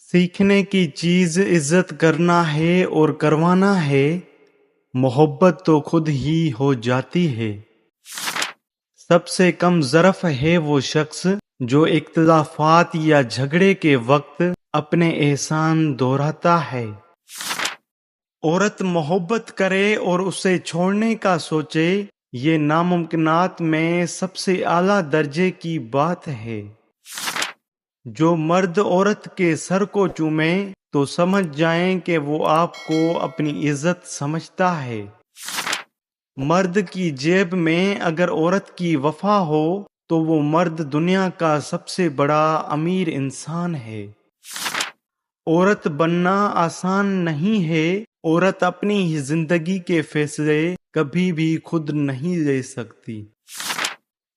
सीखने की चीज इज्जत करना है और करवाना है, मोहब्बत तो खुद ही हो जाती है। सबसे कम ज़रफ़ है वो शख्स जो इख्तिलाफ़ात या झगड़े के वक्त अपने एहसान दोहराता है। औरत मोहब्बत करे और उसे छोड़ने का सोचे, ये नामुमकिनात में सबसे आला दर्जे की बात है। जो मर्द औरत के सर को चूमे तो समझ जाएं कि वो आपको अपनी इज्जत समझता है। मर्द की जेब में अगर औरत की वफा हो तो वो मर्द दुनिया का सबसे बड़ा अमीर इंसान है। औरत बनना आसान नहीं है। औरत अपनी ही जिंदगी के फैसले कभी भी खुद नहीं ले सकती।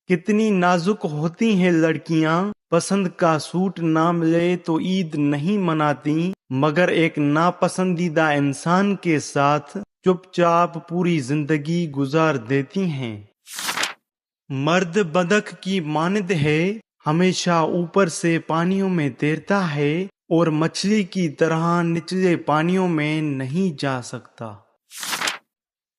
कितनी नाजुक होती हैं लड़कियां, पसंद का सूट ना मिले तो ईद नहीं मनाती, मगर एक नापसंदीदा इंसान के साथ चुपचाप पूरी जिंदगी गुजार देती हैं। मर्द बदक की मानद है, हमेशा ऊपर से पानियों में तैरता है और मछली की तरह निचले पानियों में नहीं जा सकता।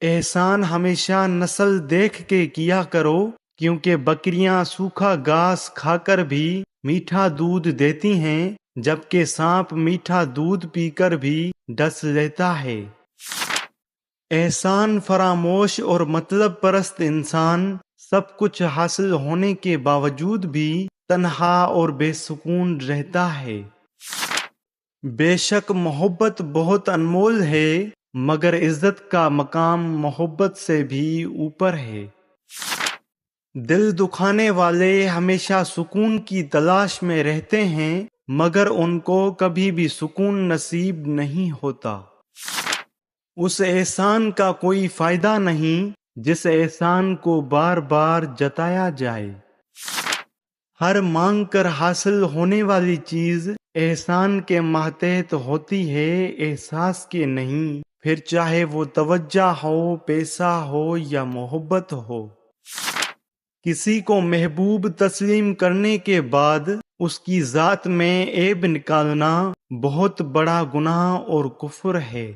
एहसान हमेशा नस्ल देख के किया करो, क्योंकि बकरियां सूखा घास खाकर भी मीठा दूध देती हैं, जबकि सांप मीठा दूध पीकर भी डस लेता है। एहसान फरामोश और मतलब परस्त इंसान सब कुछ हासिल होने के बावजूद भी तन्हा और बेसुकून रहता है। बेशक मोहब्बत बहुत अनमोल है, मगर इज्जत का मकाम मोहब्बत से भी ऊपर है। दिल दुखाने वाले हमेशा सुकून की तलाश में रहते हैं, मगर उनको कभी भी सुकून नसीब नहीं होता। उस एहसान का कोई फायदा नहीं जिस एहसान को बार बार जताया जाए। हर मांग कर हासिल होने वाली चीज एहसान के मातहत होती है, एहसास के नहीं। फिर चाहे वो तवज्जो हो, पैसा हो या मोहब्बत हो। किसी को महबूब तस्लीम करने के बाद उसकी जात में ऐब निकालना बहुत बड़ा गुनाह और कुफ्र है।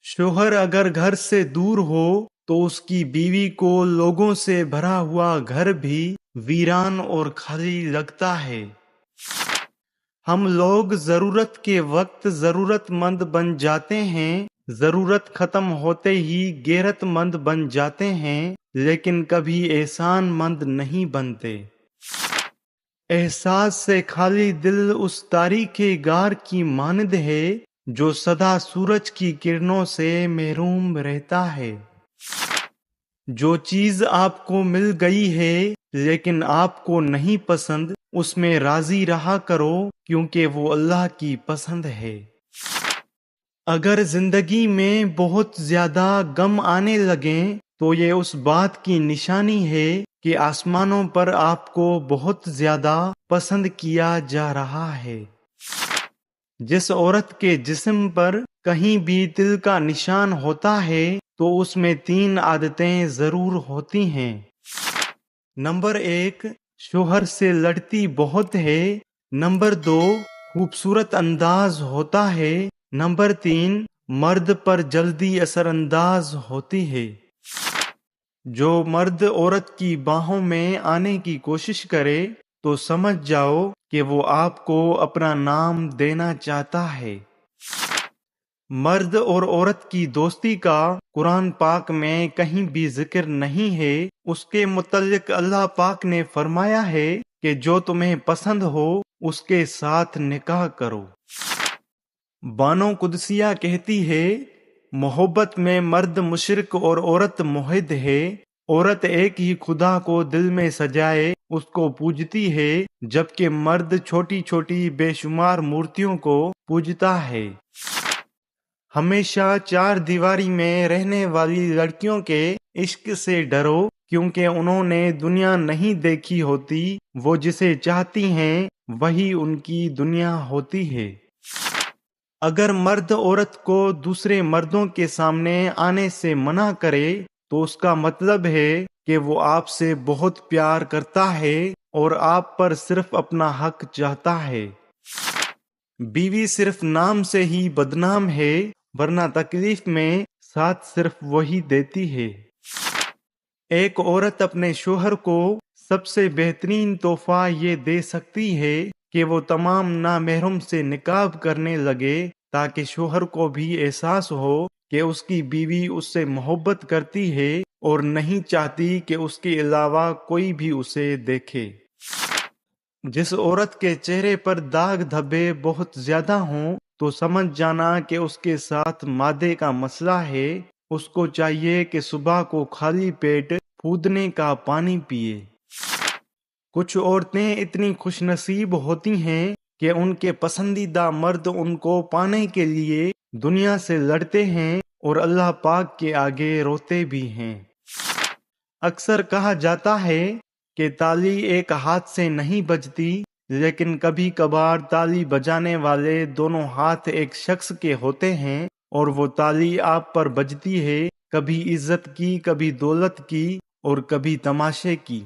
शोहर अगर घर से दूर हो तो उसकी बीवी को लोगों से भरा हुआ घर भी वीरान और खाली लगता है। हम लोग जरूरत के वक्त जरूरतमंद बन जाते हैं, जरूरत खत्म होते ही गैरतमंद बन जाते हैं, लेकिन कभी एहसानमंद नहीं बनते। एहसास से खाली दिल उस तारीखे गार की मानद है जो सदा सूरज की किरणों से महरूम रहता है। जो चीज आपको मिल गई है लेकिन आपको नहीं पसंद, उसमें राजी रहा करो, क्योंकि वो अल्लाह की पसंद है। अगर जिंदगी में बहुत ज्यादा गम आने लगे तो ये उस बात की निशानी है कि आसमानों पर आपको बहुत ज्यादा पसंद किया जा रहा है। जिस औरत के जिस्म पर कहीं भी तिल का निशान होता है तो उसमें 3 आदतें जरूर होती हैं। नंबर 1, शोहर से लड़ती बहुत है। नंबर 2, खूबसूरत अंदाज होता है। नंबर 3, मर्द पर जल्दी असरअंदाज होती है। जो मर्द औरत की बाहों में आने की कोशिश करे तो समझ जाओ कि वो आपको अपना नाम देना चाहता है। मर्द और औरत की दोस्ती का कुरान पाक में कहीं भी जिक्र नहीं है। उसके मुतल्लिक अल्लाह पाक ने फरमाया है कि जो तुम्हें पसंद हो उसके साथ निकाह करो। बानो कुदसिया कहती है, मोहब्बत में मर्द मुशरिक और औरत मुहिद है। औरत एक ही खुदा को दिल में सजाए उसको पूजती है, जबकि मर्द छोटी छोटी बेशुमार मूर्तियों को पूजता है। हमेशा 4 दीवारी में रहने वाली लड़कियों के इश्क से डरो, क्योंकि उन्होंने दुनिया नहीं देखी होती। वो जिसे चाहती हैं वही उनकी दुनिया होती है। अगर मर्द औरत को दूसरे मर्दों के सामने आने से मना करे तो उसका मतलब है कि वो आपसे बहुत प्यार करता है और आप पर सिर्फ अपना हक चाहता है। بیوی صرف نام سے ہی بدنام ہے، ورنہ تکلیف میں ساتھ صرف وہی دیتی ہے۔ ایک عورت اپنے شوہر کو سب سے بہترین تحفہ یہ دے سکتی ہے کہ وہ تمام نامحرم سے نکاح کرنے لگے، تاکہ شوہر کو بھی احساس ہو کہ اس کی بیوی اس سے محبت کرتی ہے اور نہیں چاہتی کہ اس کے علاوہ کوئی بھی اسے دیکھے۔ جس عورت کے چہرے پر داغ دھبے بہت زیادہ ہوں تو سمجھ جانا کہ اس کے ساتھ معدے کا مسئلہ ہے۔ اس کو چاہیے کہ صبح کو خالی پیٹ پودنے کا پانی پیے۔ کچھ عورتیں اتنی خوش نصیب ہوتی ہیں کہ ان کے پسندیدہ مرد ان کو پانے کے لیے دنیا سے لڑتے ہیں اور اللہ پاک کے آگے روتے بھی ہیں۔ اکثر کہا جاتا ہے کہ تالی ایک ہاتھ سے نہیں بجتی، لیکن کبھی کبھار تالی بجانے والے دونوں ہاتھ ایک شخص کے ہوتے ہیں اور وہ تالی آپ پر بجتی ہے، کبھی عزت کی، کبھی دولت کی اور کبھی تماشے کی۔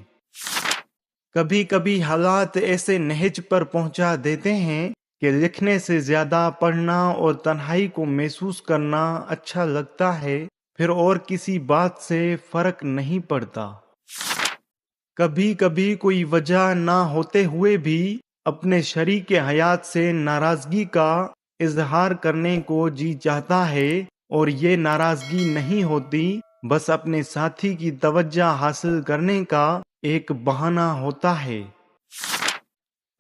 کبھی کبھی حالات ایسے نہج پر پہنچا دیتے ہیں کہ لکھنے سے زیادہ پڑھنا اور تنہائی کو محسوس کرنا اچھا لگتا ہے، پھر اور کسی بات سے فرق نہیں پڑتا۔ کبھی کبھی کوئی وجہ نہ ہوتے ہوئے بھی اپنے شریک حیات سے ناراضگی کا اظہار کرنے کو جی چاہتا ہے، اور یہ ناراضگی نہیں ہوتی، بس اپنے ساتھی کی توجہ حاصل کرنے کا ایک بہانہ ہوتا ہے۔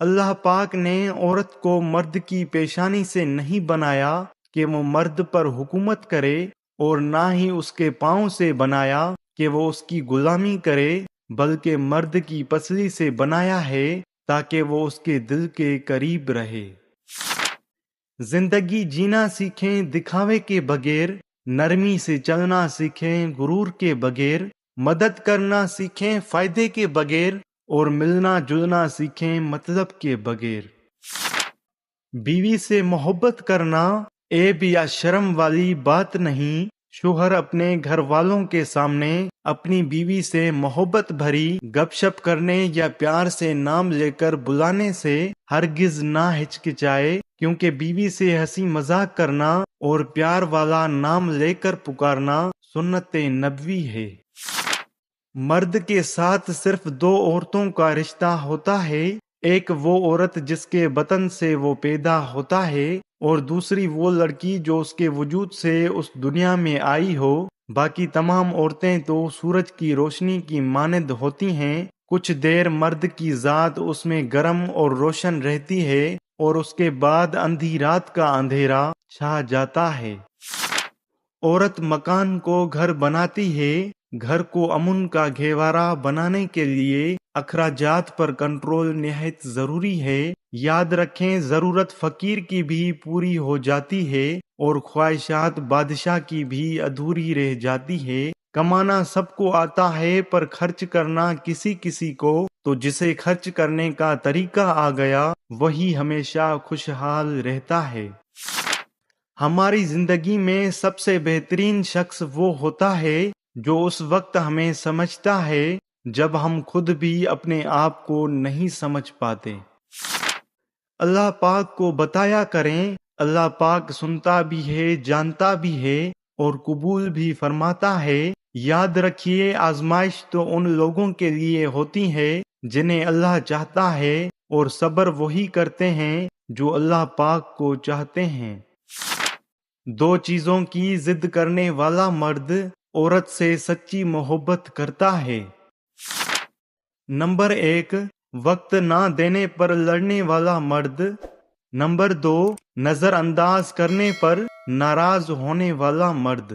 اللہ پاک نے عورت کو مرد کی پیشانی سے نہیں بنایا کہ وہ مرد پر حکومت کرے، اور نہ ہی اس کے پاؤں سے بنایا کہ وہ اس کی غلامی کرے، بلکہ مرد کی پسلی سے بنایا ہے تاکہ وہ اس کے دل کے قریب رہے۔ زندگی جینا سیکھیں دکھاوے کے بغیر، نرمی سے چلنا سیکھیں غرور کے بغیر، مدد کرنا سیکھیں فائدے کے بغیر، اور ملنا جلنا سیکھیں مطلب کے بغیر۔ بیوی سے محبت کرنا عیب یا شرم والی بات نہیں۔ شوہر اپنے گھر والوں کے سامنے اپنی بیوی سے محبت بھری گپ شپ کرنے یا پیار سے نام لے کر بلانے سے ہرگز نہ ہچکچائے، کیونکہ بیوی سے ہنسی مذاق کرنا اور پیار والا نام لے کر پکارنا سنت نبوی ہے۔ مرد کے ساتھ صرف دو عورتوں کا رشتہ ہوتا ہے، ایک وہ عورت جس کے بطن سے وہ پیدا ہوتا ہے، اور دوسری وہ لڑکی جو اس کے وجود سے اس دنیا میں آئی ہو۔ باقی تمام عورتیں تو سورج کی روشنی کی مانند ہوتی ہیں، کچھ دیر مرد کی ذات اس میں گرم اور روشن رہتی ہے اور اس کے بعد اندھی رات کا اندھیرا چھا جاتا ہے۔ عورت مکان کو گھر بناتی ہے۔ گھر کو امن کا گہوارہ بنانے کے لیے اخراجات پر کنٹرول نہایت ضروری ہے۔ یاد رکھیں، ضرورت فقیر کی بھی پوری ہو جاتی ہے اور خواہشات بادشاہ کی بھی ادھوری رہ جاتی ہے۔ کمانا سب کو آتا ہے، پر خرچ کرنا کسی کسی کو، تو جسے خرچ کرنے کا طریقہ آ گیا وہی ہمیشہ خوشحال رہتا ہے۔ ہماری زندگی میں سب سے بہترین شخص وہ ہوتا ہے جو اس وقت ہمیں سمجھتا ہے جب ہم خود بھی اپنے آپ کو نہیں سمجھ پاتے۔ اللہ پاک کو بتایا کریں، اللہ پاک سنتا بھی ہے، جانتا بھی ہے اور قبول بھی فرماتا ہے۔ یاد رکھیے، آزمائش تو ان لوگوں کے لیے ہوتی ہے جنہیں اللہ چاہتا ہے، اور صبر وہی کرتے ہیں جو اللہ پاک کو چاہتے ہیں۔ دو چیزوں کی ضد کرنے والا مرد عورت سے سچی محبت کرتا ہے۔ نمبر 1، وقت نہ دینے پر لڑنے والا مرد۔ نمبر 2، نظر انداز کرنے پر ناراض ہونے والا مرد۔